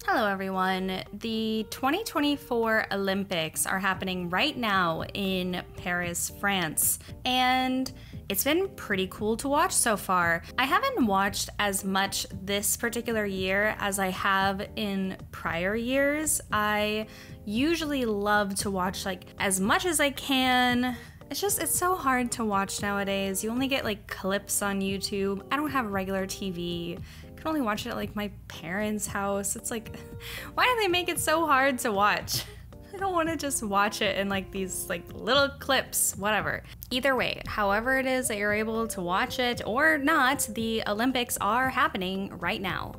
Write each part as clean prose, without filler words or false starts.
Hello everyone. The 2024 Olympics are happening right now in Paris, France, and it's been pretty cool to watch so far. I haven't watched as much this particular year as I have in prior years. I usually love to watch like as much as I can. It's so hard to watch nowadays. You only get like clips on YouTube. I don't have regular TV. I can only watch it at like my parents' house. It's like, why do they make it so hard to watch? I don't want to just watch it in like these like little clips, whatever. Either way, however it is that you're able to watch it or not, the Olympics are happening right now.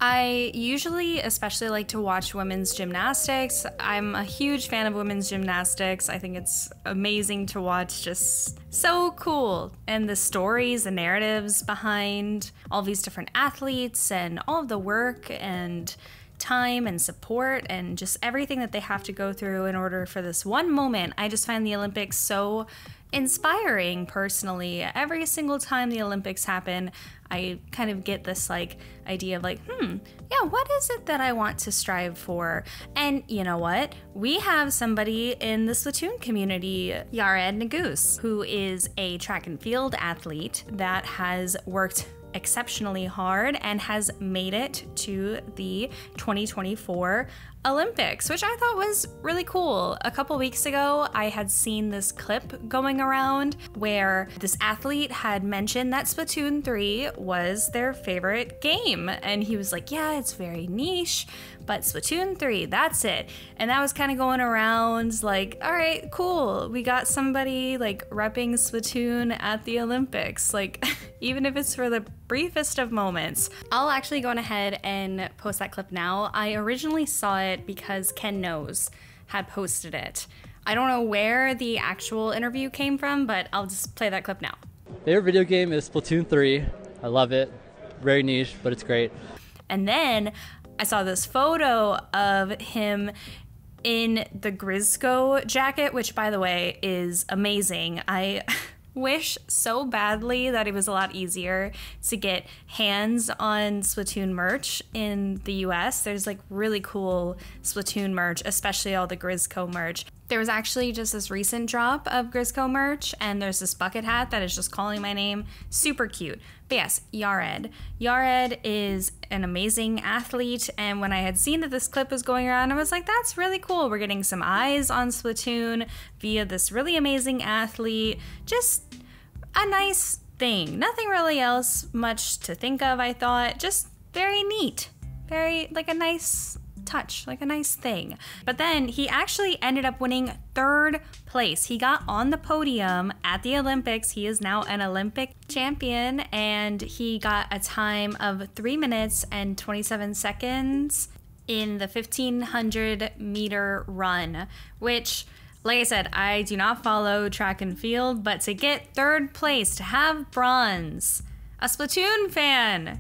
I usually especially like to watch women's gymnastics. I'm a huge fan of women's gymnastics. I think it's amazing to watch, just so cool. And the stories, the narratives behind all these different athletes and all of the work and time and support and just everything that they have to go through in order for this one moment. I just find the Olympics so inspiring personally. Every single time the Olympics happen, I kind of get this like idea of like, yeah, what is it that I want to strive for? And you know what? We have somebody in the Splatoon community, Yared Nagus, who is a track and field athlete that has worked exceptionally hard and has made it to the 2024 Olympics, which I thought was really cool. A couple weeks ago, I had seen this clip going around where this athlete had mentioned that Splatoon 3 was their favorite game. And he was like, yeah, it's very niche, but Splatoon 3, that's it. And that was kind of going around like, all right, cool. We got somebody like repping Splatoon at the Olympics, like even if it's for the briefest of moments. I'll actually go on ahead and post that clip now. I originally saw it because Ken Knows had posted it. I don't know where the actual interview came from, but I'll just play that clip now. Favorite video game is Splatoon 3. I love it. Very niche, but it's great. And then I saw this photo of him in the Grizzco jacket, which by the way is amazing. I wish so badly that it was a lot easier to get hands on Splatoon merch in the US. There's like really cool Splatoon merch, especially all the Grizzco merch. There was actually just this recent drop of Grizzco merch, and there's this bucket hat that is just calling my name. Super cute. But yes, Yared. Yared is an amazing athlete, and when I had seen that this clip was going around, I was like, that's really cool. We're getting some eyes on Splatoon via this really amazing athlete. Just a nice thing. Nothing really else much to think of, I thought. Just very neat. Very, like a nice touch, like a nice thing. But then he actually ended up winning 3rd place. He got on the podium at the Olympics. He is now an Olympic champion, and he got a time of 3 minutes and 27 seconds in the 1500 meter run, which, like I said, I do not follow track and field, but to get 3rd place, to have bronze, a Splatoon fan,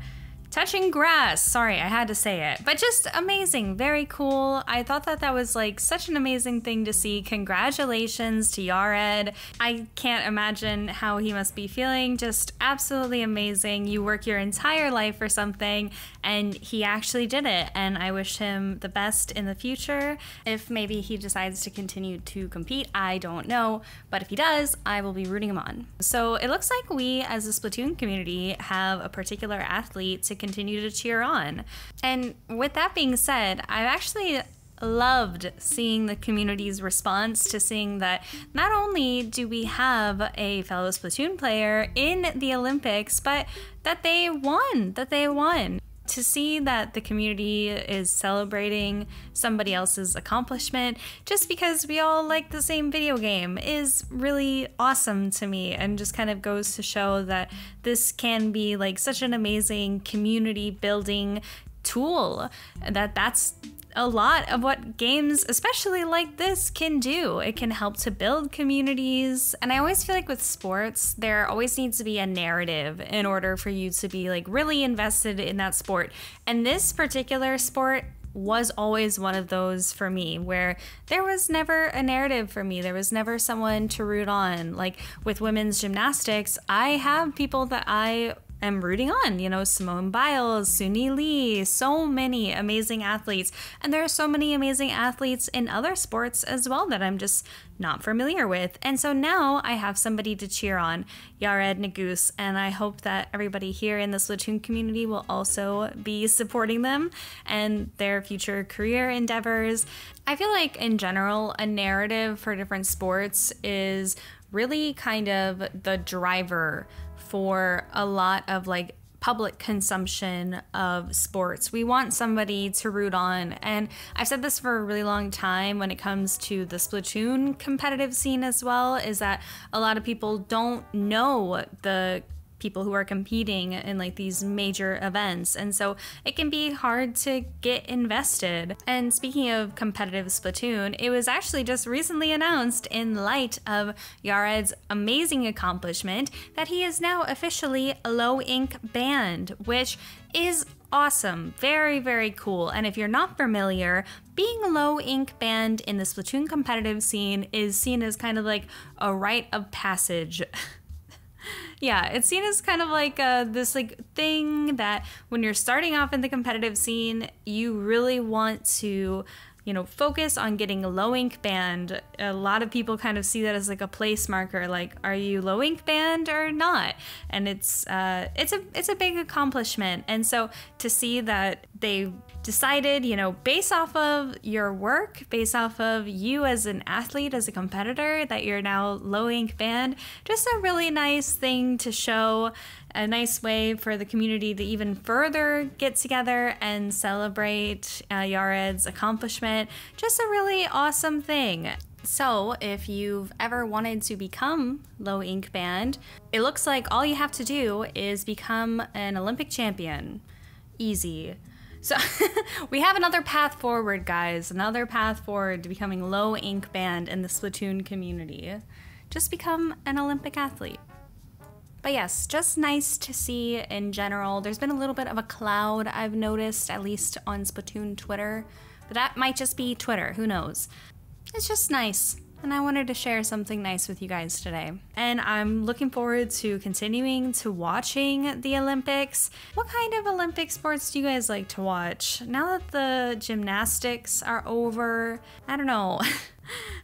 touching grass. Sorry, I had to say it. But just amazing. Very cool. I thought that that was like such an amazing thing to see. Congratulations to Yared. I can't imagine how he must be feeling. Just absolutely amazing. You work your entire life for something and he actually did it. And I wish him the best in the future. If maybe he decides to continue to compete, I don't know. But if he does, I will be rooting him on. So it looks like we as a Splatoon community have a particular athlete to continue to cheer on. And with that being said, I've actually loved seeing the community's response to seeing that not only do we have a fellow Splatoon player in the Olympics, but that they won. To see that the community is celebrating somebody else's accomplishment just because we all like the same video game is really awesome to me, and just kind of goes to show that this can be like such an amazing community building tool. That's a lot of what games, especially like this, can do. It can help to build communities. And I always feel like with sports, there always needs to be a narrative in order for you to be like really invested in that sport. And this particular sport was always one of those for me where there was never a narrative for me. There was never someone to root on. Like with women's gymnastics, I have people that I am rooting on. You know, Simone Biles, Suni Lee, so many amazing athletes. And there are so many amazing athletes in other sports as well that I'm just not familiar with. And so now I have somebody to cheer on, Yared Naguse, and I hope that everybody here in the Splatoon community will also be supporting them and their future career endeavors. I feel like in general, a narrative for different sports is really kind of the driver for a lot of like public consumption of sports. We want somebody to root on, and I've said this for a really long time when it comes to the Splatoon competitive scene as well, is that a lot of people don't know the people who are competing in like these major events, and so it can be hard to get invested. And speaking of competitive Splatoon, it was actually just recently announced in light of Yared's amazing accomplishment that he is now officially low ink banned, which is awesome. Very, very cool. And if you're not familiar, being low ink banned in the Splatoon competitive scene is seen as kind of like a rite of passage. Yeah, it's seen as kind of like this like thing that when you're starting off in the competitive scene, you really want to, you know, focus on getting low ink banned. A lot of people kind of see that as like a place marker, like, are you low ink banned or not? And it's a big accomplishment. And so to see that they decided, you know, based off of your work, based off of you as an athlete, as a competitor, that you're now low ink banned, just a really nice thing to show, a nice way for the community to even further get together and celebrate Yared's accomplishment. Just a really awesome thing. So if you've ever wanted to become low ink banned, it looks like all you have to do is become an Olympic champion. Easy. So we have another path forward, guys. Another path forward to becoming low ink banned in the Splatoon community. Just become an Olympic athlete. But yes, just nice to see in general. There's been a little bit of a cloud I've noticed, at least on Splatoon Twitter. But that might just be Twitter, who knows? It's just nice. And I wanted to share something nice with you guys today. And I'm looking forward to continuing to watching the Olympics. What kind of Olympic sports do you guys like to watch? Now that the gymnastics are over, I don't know.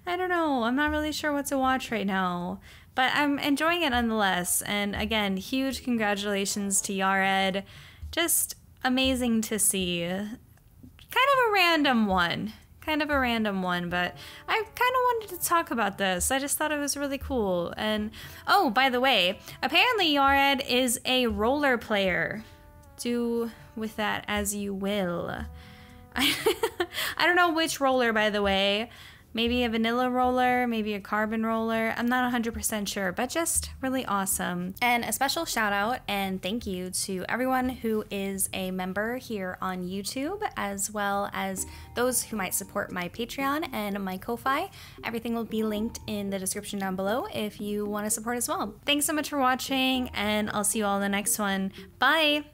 I don't know. I'm not really sure what to watch right now. But I'm enjoying it nonetheless. And again, huge congratulations to Yared. Just amazing to see. Kind of a random one. But I kind of wanted to talk about this. I just thought it was really cool. And oh, by the way, apparently Yared is a roller player. Do with that as you will. I don't know which roller, by the way. Maybe a vanilla roller, maybe a carbon roller. I'm not 100% sure, but just really awesome. And a special shout out and thank you to everyone who is a member here on YouTube, as well as those who might support my Patreon and my Ko-Fi. Everything will be linked in the description down below if you want to support as well. Thanks so much for watching, and I'll see you all in the next one. Bye!